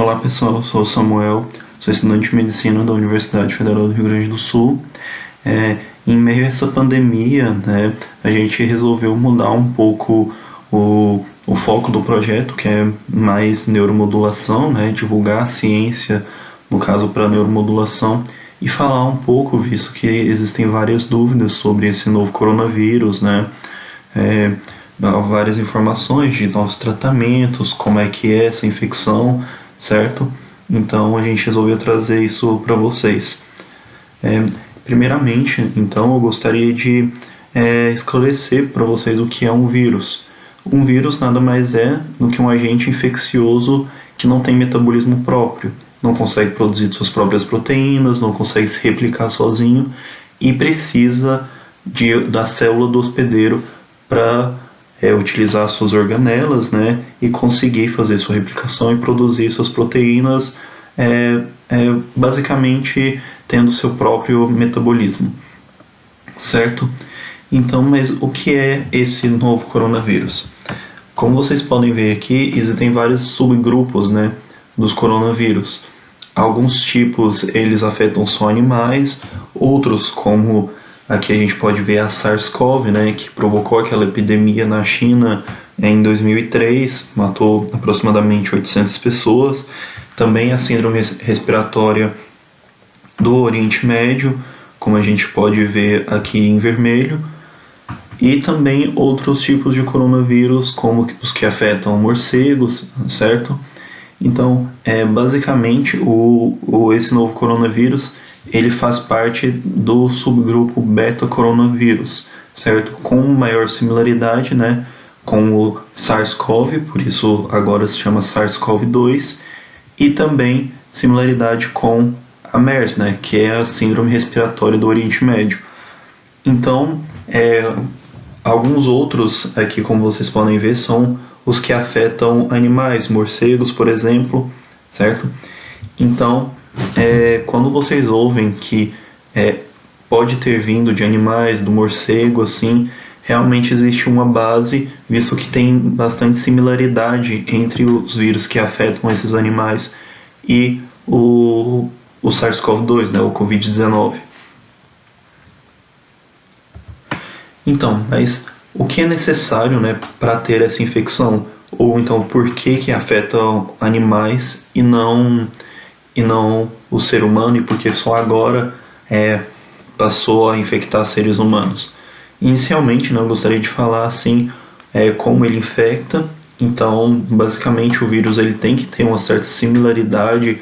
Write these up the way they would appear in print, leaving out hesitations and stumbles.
Olá pessoal, eu sou o Samuel, sou estudante de medicina da Universidade Federal do Rio Grande do Sul. Em meio a essa pandemia, né, a gente resolveu mudar um pouco o foco do projeto, que é mais neuromodulação, né, divulgar a ciência, no caso para neuromodulação, e falar um pouco, visto que existem várias dúvidas sobre esse novo coronavírus, né, dar várias informações de novos tratamentos, como é que é essa infecção, certo? Então a gente resolveu trazer isso para vocês. Primeiramente, então, eu gostaria de esclarecer para vocês o que é um vírus. Um vírus nada mais é do que um agente infeccioso que não tem metabolismo próprio, não consegue produzir suas próprias proteínas, não consegue se replicar sozinho e precisa da célula do hospedeiro para utilizar suas organelas, né, e conseguir fazer sua replicação e produzir suas proteínas, basicamente tendo seu próprio metabolismo, certo? Então, mas o que é esse novo coronavírus? Como vocês podem ver aqui, existem vários subgrupos, né, dos coronavírus. Alguns tipos eles afetam só animais, outros, como aqui a gente pode ver a SARS-CoV, né, que provocou aquela epidemia na China em 2003, matou aproximadamente 800 pessoas. Também a síndrome respiratória do Oriente Médio, como a gente pode ver aqui em vermelho. E também outros tipos de coronavírus, como os que afetam morcegos, certo? Então, basicamente, esse novo coronavírus, ele faz parte do subgrupo beta-coronavírus, certo? Com maior similaridade, né, com o SARS-CoV, por isso agora se chama SARS-CoV-2, e também similaridade com a MERS, né, que é a síndrome respiratória do Oriente Médio. Então, alguns outros aqui, como vocês podem ver, são os que afetam animais, morcegos, por exemplo, certo? Então, quando vocês ouvem que pode ter vindo de animais, do morcego, assim, realmente existe uma base, visto que tem bastante similaridade entre os vírus que afetam esses animais e o SARS-CoV-2, né, o Covid-19. Então, mas o que é necessário, né, para ter essa infecção? Ou então, por que afeta animais e não o ser humano, e por que só agora passou a infectar seres humanos? Inicialmente, né, eu gostaria de falar assim, como ele infecta. Então, basicamente, o vírus ele tem que ter uma certa similaridade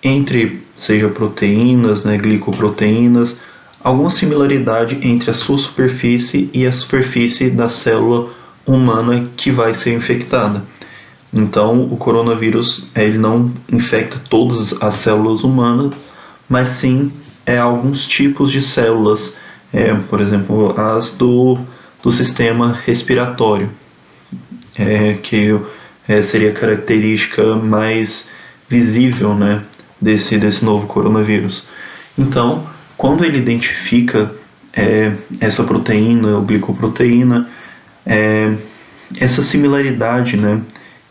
entre, seja proteínas, né, glicoproteínas, alguma similaridade entre a sua superfície e a superfície da célula humana que vai ser infectada. Então, o coronavírus ele não infecta todas as células humanas, mas sim alguns tipos de células, por exemplo, as do sistema respiratório, que seria a característica mais visível, né, desse novo coronavírus. Então, quando ele identifica essa proteína, ou glicoproteína, essa similaridade, né,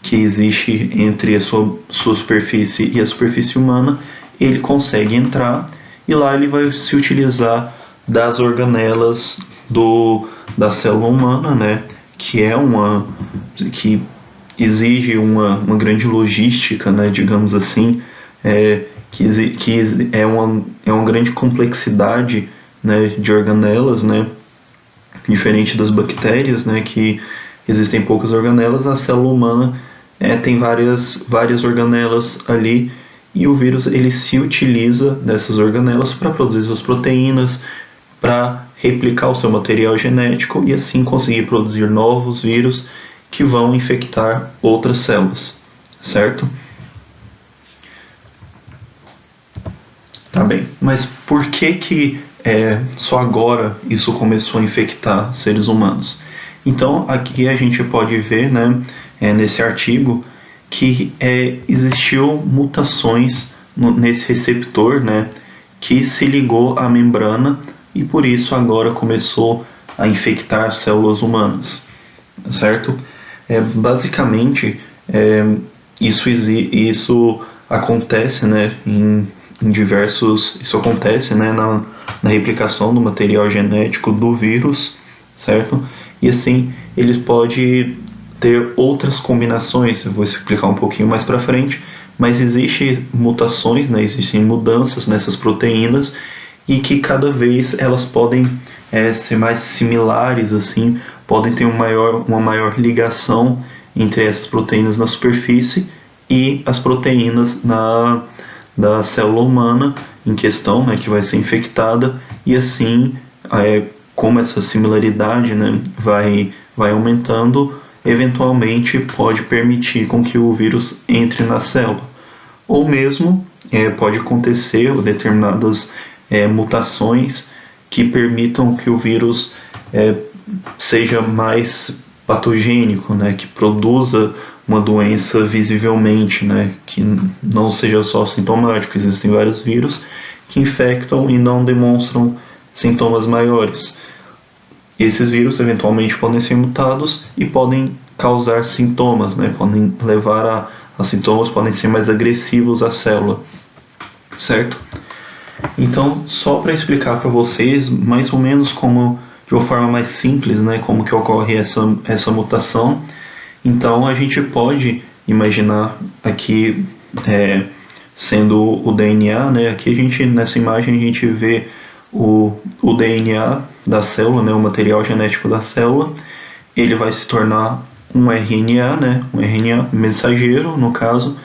que existe entre a sua superfície e a superfície humana, ele consegue entrar e lá ele vai se utilizar das organelas da célula humana, né, que exige uma grande logística, né, digamos assim, que é uma grande complexidade, né, de organelas, né, diferente das bactérias, né, que existem poucas organelas. A célula humana tem várias organelas ali, e o vírus ele se utiliza dessas organelas para produzir suas proteínas, para replicar o seu material genético e assim conseguir produzir novos vírus que vão infectar outras células, certo? Tá bem, mas por que só agora isso começou a infectar seres humanos? Então, aqui a gente pode ver, né, nesse artigo, que existiu mutações nesse receptor, né, que se ligou à membrana e por isso agora começou a infectar células humanas, certo? Basicamente, isso acontece, né, isso acontece, né, na replicação do material genético do vírus, certo? E assim, ele pode ter outras combinações, eu vou explicar um pouquinho mais para frente, mas existem mutações, né, existem mudanças nessas proteínas e que cada vez elas podem ser mais similares, assim, podem ter uma maior ligação entre essas proteínas na superfície e as proteínas da célula humana em questão, né, que vai ser infectada, e assim, como essa similaridade, né, vai aumentando, eventualmente pode permitir com que o vírus entre na célula. Ou mesmo pode acontecer determinadas mutações que permitam que o vírus seja mais patogênico, né, que produza uma doença visivelmente, né, que não seja só sintomático. Existem vários vírus que infectam e não demonstram sintomas maiores. Esses vírus eventualmente podem ser mutados e podem causar sintomas, né, podem levar a sintomas, podem ser mais agressivos à célula, certo? Então, só para explicar para vocês mais ou menos como, de uma forma mais simples, né, como que ocorre essa mutação. Então a gente pode imaginar aqui sendo o DNA, né? Aqui nessa imagem a gente vê o DNA da célula, né? O material genético da célula. Ele vai se tornar um RNA, né? Um RNA mensageiro, no caso,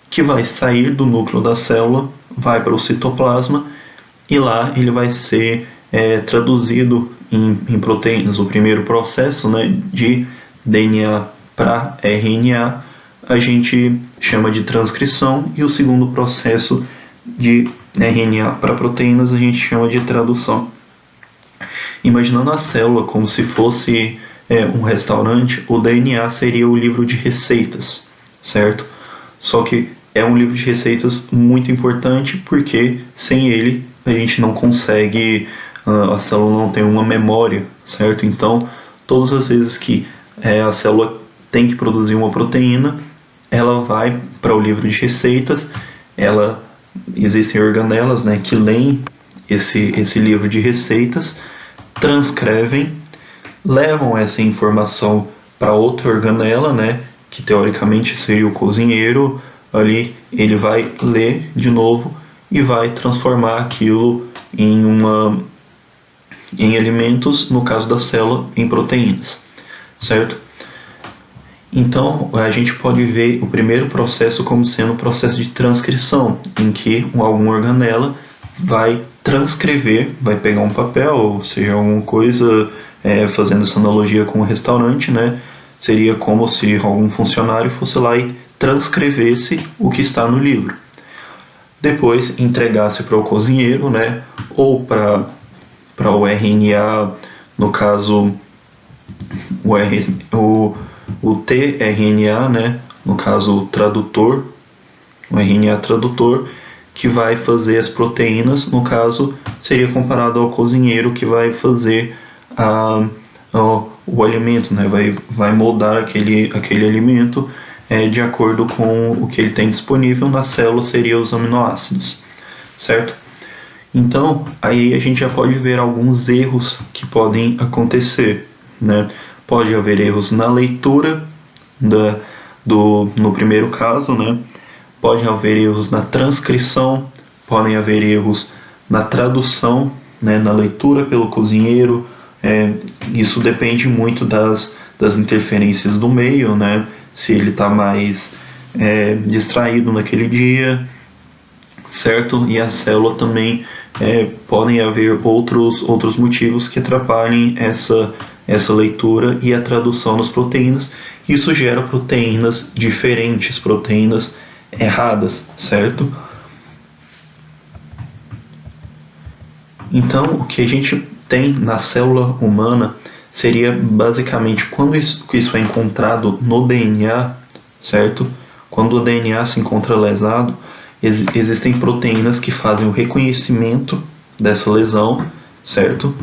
que vai sair do núcleo da célula, vai para o citoplasma e lá ele vai ser traduzido em proteínas. O primeiro processo, né, de DNA para RNA a gente chama de transcrição, e o segundo processo de RNA para proteínas a gente chama de tradução. Imaginando a célula como se fosse um restaurante, o DNA seria o livro de receitas, certo? Só que é um livro de receitas muito importante, porque sem ele a gente não consegue, a célula não tem uma memória, certo? Então, todas as vezes que a célula tem que produzir uma proteína, ela vai para o livro de receitas, existem organelas, né, que leem esse livro de receitas, transcrevem, levam essa informação para outra organela, né, que teoricamente seria o cozinheiro, ali ele vai ler de novo e vai transformar aquilo em alimentos, no caso da célula, em proteínas, certo? Então, a gente pode ver o primeiro processo como sendo o processo de transcrição, em que alguma organela vai transcrever, vai pegar um papel, ou seja, alguma coisa, fazendo essa analogia com o restaurante, né? Seria como se algum funcionário fosse lá e transcrevesse o que está no livro. Depois entregasse para o cozinheiro, né? Ou para o RNA, no caso, o tRNA, né? No caso, o tradutor, o RNA tradutor, que vai fazer as proteínas, no caso, seria comparado ao cozinheiro que vai fazer o alimento, né? Vai moldar aquele alimento de acordo com o que ele tem disponível na célula, seria os aminoácidos, certo? Então, aí a gente já pode ver alguns erros que podem acontecer, né? Pode haver erros na leitura no primeiro caso, né? Pode haver erros na transcrição, podem haver erros na tradução, né? Na leitura pelo cozinheiro. Isso depende muito das interferências do meio, né? Se ele está mais distraído naquele dia, certo? E a célula também podem haver outros motivos que atrapalhem essa leitura e a tradução das proteínas. Isso gera proteínas diferentes, proteínas erradas, certo? Então, o que a gente tem na célula humana seria basicamente quando isso é encontrado no DNA, certo? Quando o DNA se encontra lesado, existem proteínas que fazem o reconhecimento dessa lesão, certo?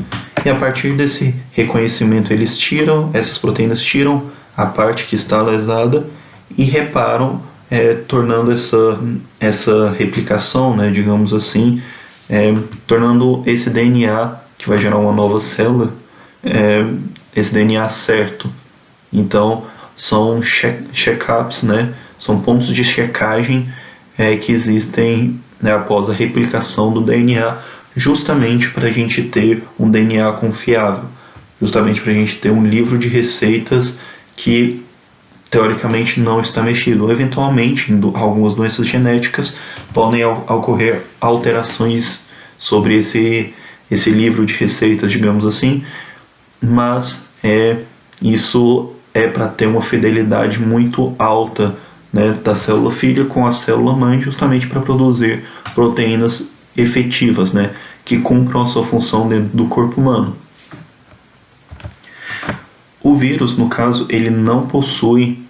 E a partir desse reconhecimento essas proteínas tiram a parte que está lesada e reparam tornando essa replicação, né, digamos assim, tornando esse DNA que vai gerar uma nova célula, esse DNA certo. Então, são check-ups, né, são pontos de checagem que existem, né, após a replicação do DNA, justamente para a gente ter um DNA confiável, justamente para a gente ter um livro de receitas que teoricamente não está mexido. Eventualmente, em algumas doenças genéticas, podem ocorrer alterações sobre esse livro de receitas, digamos assim, mas isso é para ter uma fidelidade muito alta, né, da célula filha com a célula mãe, justamente para produzir proteínas efetivas, né, que cumpram a sua função dentro do corpo humano. O vírus, no caso, ele não possui,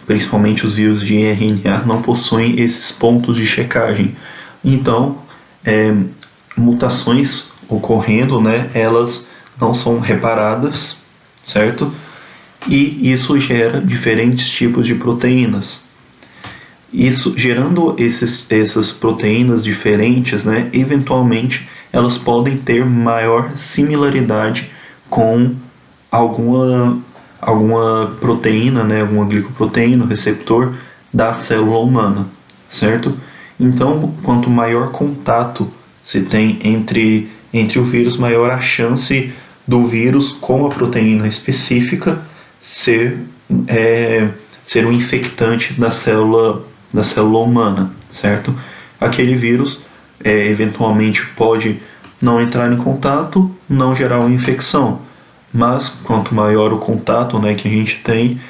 principalmente os vírus de RNA, não possuem esses pontos de checagem. Então, mutações ocorrendo, né, elas não são reparadas, certo? E isso gera diferentes tipos de proteínas. Isso, gerando essas proteínas diferentes, né, eventualmente elas podem ter maior similaridade com alguma proteína, né, alguma glicoproteína, receptor da célula humana, certo? Então, quanto maior contato se tem entre o vírus, maior a chance do vírus com a proteína específica ser um infectante da célula humana, certo? Aquele vírus eventualmente pode não entrar em contato, não gerar uma infecção, mas quanto maior o contato, né, que a gente tem,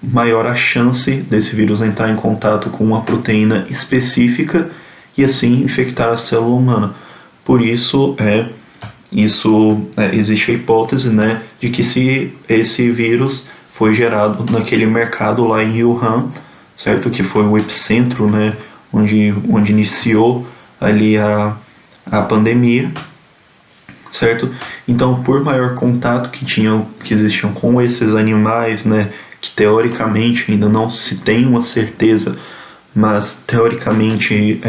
maior a chance desse vírus entrar em contato com uma proteína específica e assim infectar a célula humana. Por isso, existe a hipótese, né, de que se esse vírus foi gerado naquele mercado lá em Wuhan, certo? Que foi o epicentro, né, onde iniciou ali a pandemia, certo? Então, por maior contato que existiam com esses animais, né, que teoricamente ainda não se tem uma certeza, mas teoricamente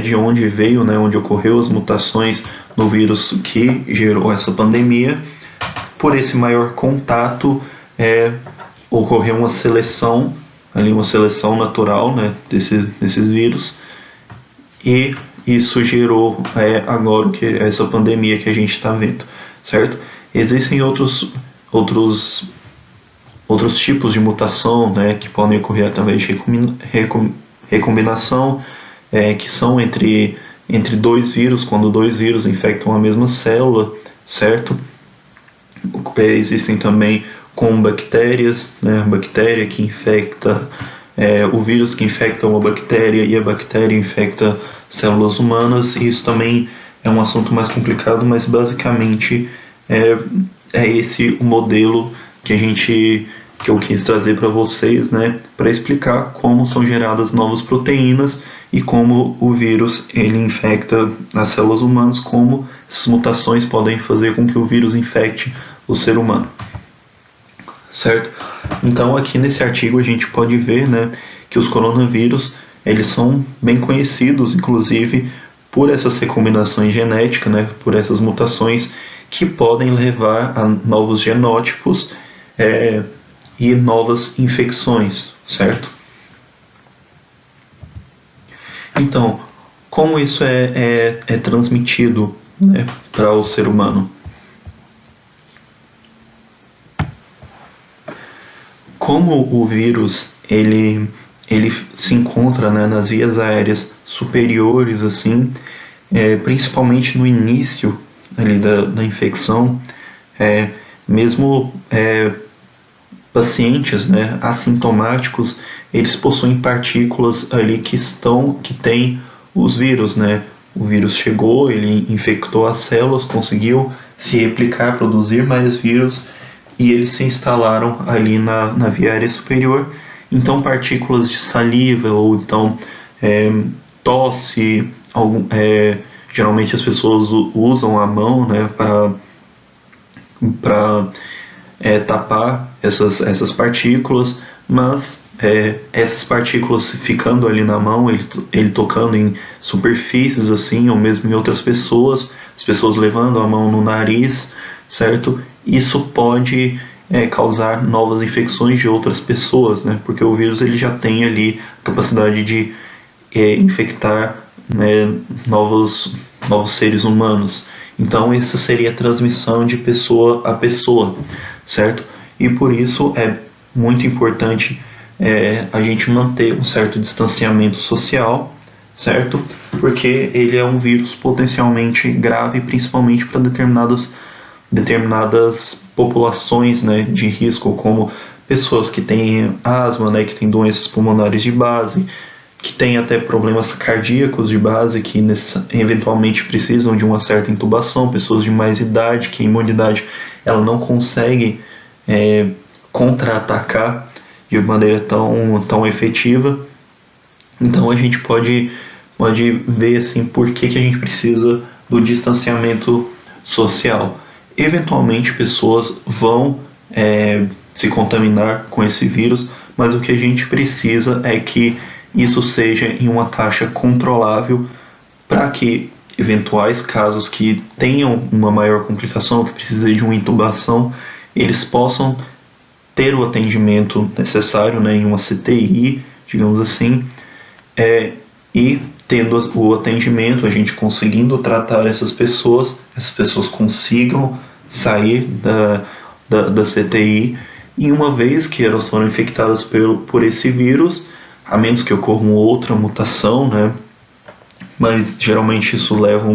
de onde veio, né, onde ocorreu as mutações no vírus que gerou essa pandemia. Por esse maior contato, ocorreu uma seleção natural, né, desses vírus, e isso gerou agora essa pandemia que a gente está vendo, certo? Existem outros tipos de mutação, né, que podem ocorrer através de recombinação, que são entre dois vírus, quando dois vírus infectam a mesma célula, certo? Existem também com bactérias, né, a bactéria que infecta, o vírus que infecta uma bactéria e a bactéria infecta células humanas. E isso também é um assunto mais complicado, mas basicamente é esse o modelo que eu quis trazer para vocês, né, para explicar como são geradas novas proteínas e como o vírus ele infecta as células humanas, como essas mutações podem fazer com que o vírus infecte o ser humano, certo? Então aqui nesse artigo a gente pode ver, né, que os coronavírus eles são bem conhecidos, inclusive por essas recombinações genéticas, né, por essas mutações que podem levar a novos genótipos e novas infecções, certo? Então, como isso é transmitido, né, para o ser humano? Como o vírus ele se encontra, né, nas vias aéreas superiores, assim, principalmente no início ali da infecção, mesmo pacientes, né, assintomáticos, eles possuem partículas ali que têm os vírus, né? O vírus chegou, ele infectou as células, conseguiu se replicar, produzir mais vírus, e eles se instalaram ali na via aérea superior. Então partículas de saliva ou então tosse, geralmente as pessoas usam a mão, né, para tapar essas partículas, mas essas partículas ficando ali na mão, ele tocando em superfícies assim, ou mesmo em outras pessoas, as pessoas levando a mão no nariz, certo? Isso pode causar novas infecções de outras pessoas, né? Porque o vírus ele já tem ali a capacidade de infectar, né, novos seres humanos. Então essa seria a transmissão de pessoa a pessoa, certo? E por isso é muito importante a gente manter um certo distanciamento social, certo? Porque ele é um vírus potencialmente grave, principalmente para determinadas populações, né, de risco, como pessoas que têm asma, né, que têm doenças pulmonares de base, que têm até problemas cardíacos de base, que eventualmente precisam de uma certa intubação, pessoas de mais idade, que a imunidade ela não consegue contra-atacar de maneira tão efetiva. Então a gente pode ver assim, por que a gente precisa do distanciamento social. Eventualmente pessoas vão se contaminar com esse vírus, mas o que a gente precisa é que isso seja em uma taxa controlável para que eventuais casos que tenham uma maior complicação, que precisem de uma intubação, eles possam ter o atendimento necessário, né, em uma CTI, digamos assim, e tendo o atendimento, a gente conseguindo tratar essas pessoas consigam sair da CTI, e uma vez que elas foram infectadas por esse vírus, a menos que ocorra uma outra mutação, né, mas geralmente isso leva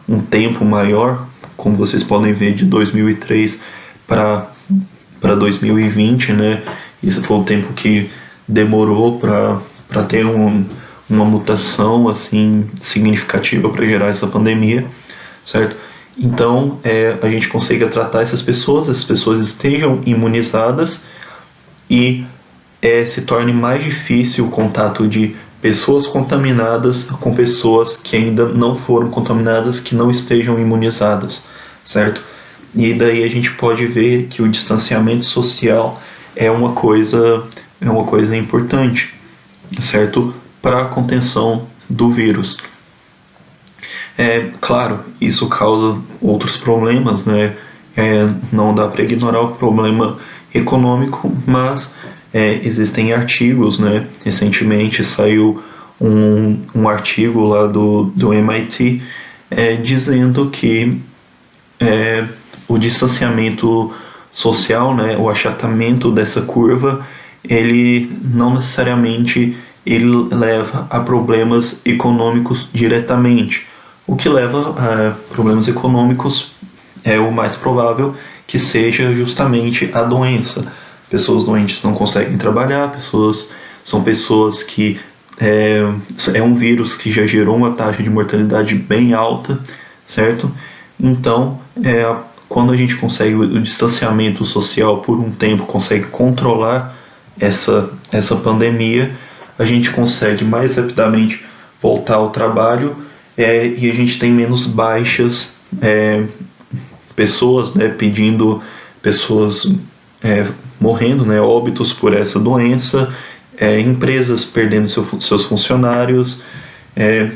um tempo maior, como vocês podem ver, de 2003 para 2020, né, isso foi o tempo que demorou para ter uma mutação assim significativa para gerar essa pandemia, certo? Então a gente consiga tratar essas pessoas estejam imunizadas e se torne mais difícil o contato de pessoas contaminadas com pessoas que ainda não foram contaminadas, que não estejam imunizadas, certo? E daí a gente pode ver que o distanciamento social é uma coisa importante, certo? Para a contenção do vírus. Claro, isso causa outros problemas, né? Não dá para ignorar o problema econômico, mas existem artigos, né? Recentemente saiu um artigo lá do MIT dizendo que o distanciamento social, né, o achatamento dessa curva, ele não necessariamente ele leva a problemas econômicos diretamente. O que leva a problemas econômicos é o mais provável que seja justamente a doença. Pessoas doentes não conseguem trabalhar, são pessoas que é um vírus que já gerou uma taxa de mortalidade bem alta, certo? Então, quando a gente consegue o distanciamento social por um tempo, consegue controlar essa pandemia, a gente consegue mais rapidamente voltar ao trabalho e a gente tem menos baixas, pessoas, né, pessoas morrendo, né, óbitos por essa doença, empresas perdendo seus funcionários,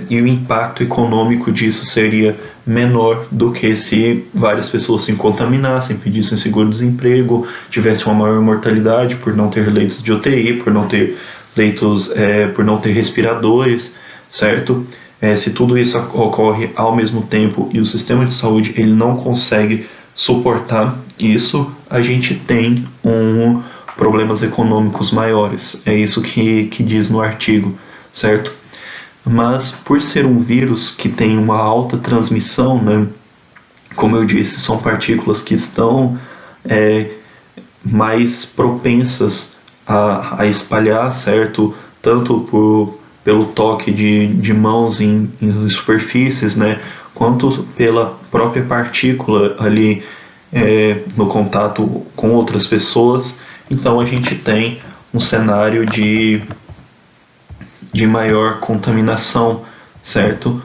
e o impacto econômico disso seria menor do que se várias pessoas se contaminassem, pedissem seguro-desemprego, tivessem uma maior mortalidade por não ter leitos de UTI, por não ter leitos, por não ter respiradores, certo? Se tudo isso ocorre ao mesmo tempo e o sistema de saúde ele não consegue suportar isso, a gente tem problemas econômicos maiores. É isso que diz no artigo, certo? Mas por ser um vírus que tem uma alta transmissão, né, como eu disse, são partículas que estão mais propensas a espalhar, certo? Tanto pelo toque de mãos em superfícies, né, quanto pela própria partícula ali no contato com outras pessoas. Então a gente tem um cenário de maior contaminação, certo?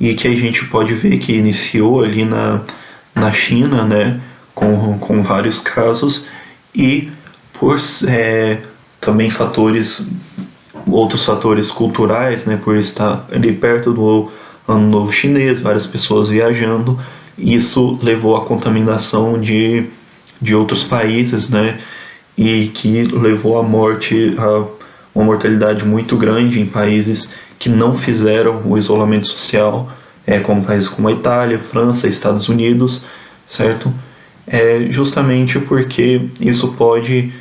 E que a gente pode ver que iniciou ali na China, né, com vários casos, e por também outros fatores culturais, né, por estar ali perto do Ano Novo Chinês, várias pessoas viajando, isso levou à contaminação de outros países, né, e que levou à morte, a uma mortalidade muito grande em países que não fizeram o isolamento social, como países como a Itália, França, Estados Unidos, certo? Justamente porque isso pode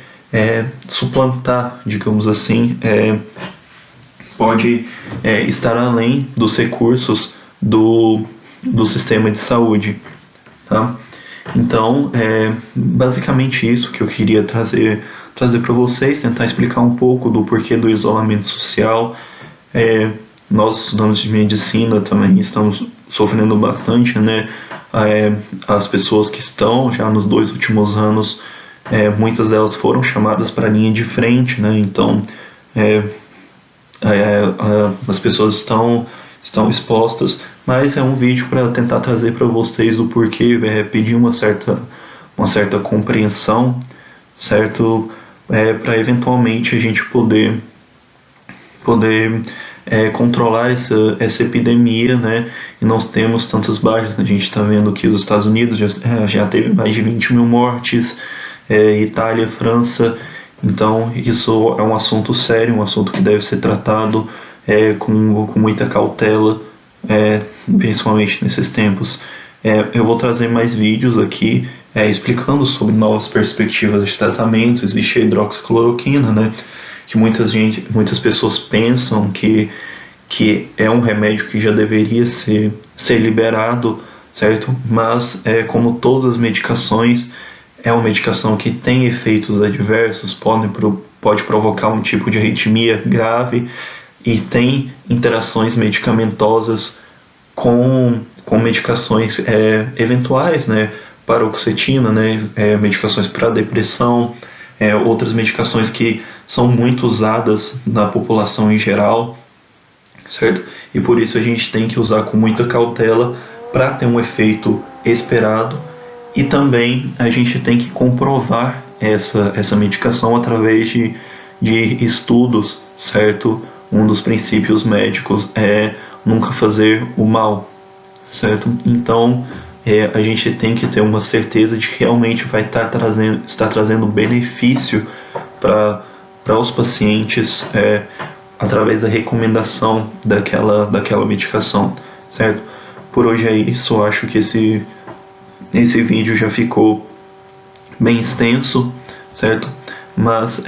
suplantar, digamos assim, pode estar além dos recursos do sistema de saúde, tá? Então, basicamente isso que eu queria trazer para vocês, tentar explicar um pouco do porquê do isolamento social. Nós, estudantes de medicina, também estamos sofrendo bastante, né? As pessoas que estão já nos 2 últimos anos, muitas delas foram chamadas para a linha de frente, né? Então, as pessoas estão expostas, mas é um vídeo para tentar trazer para vocês do porquê, pedir uma certa compreensão, certo? Para eventualmente a gente poder controlar essa epidemia, né? E não temos tantas baixas. A gente está vendo que os Estados Unidos já teve mais de 20 mil mortes, Itália, França. Então isso é um assunto sério, um assunto que deve ser tratado com muita cautela, principalmente nesses tempos. Eu vou trazer mais vídeos aqui explicando sobre novas perspectivas de tratamento. Existe a hidroxicloroquina, né, que muitas pessoas pensam que é um remédio que já deveria ser liberado, certo? Mas, como todas as medicações, é uma medicação que tem efeitos adversos, pode provocar um tipo de arritmia grave e tem interações medicamentosas com medicações eventuais, né? Paroxetina, né? Medicações para depressão, outras medicações que são muito usadas na população em geral, certo? E por isso a gente tem que usar com muita cautela para ter um efeito esperado, e também a gente tem que comprovar essa medicação através de estudos, certo? Um dos princípios médicos é nunca fazer o mal, certo? Então a gente tem que ter uma certeza de que realmente vai estar trazendo benefício para os pacientes através da recomendação daquela medicação, certo? Por hoje é isso. Eu acho que esse vídeo já ficou bem extenso, certo? Mas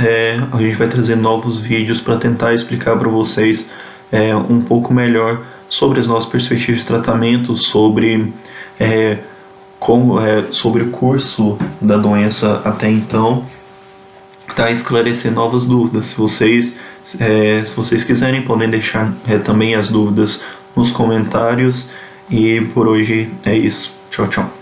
a gente vai trazer novos vídeos para tentar explicar para vocês um pouco melhor sobre as nossas perspectivas de tratamento, sobre sobre o curso da doença até então, tá? Esclarecer novas dúvidas. Se vocês quiserem, podem deixar também as dúvidas nos comentários. E por hoje é isso. Tchau, tchau.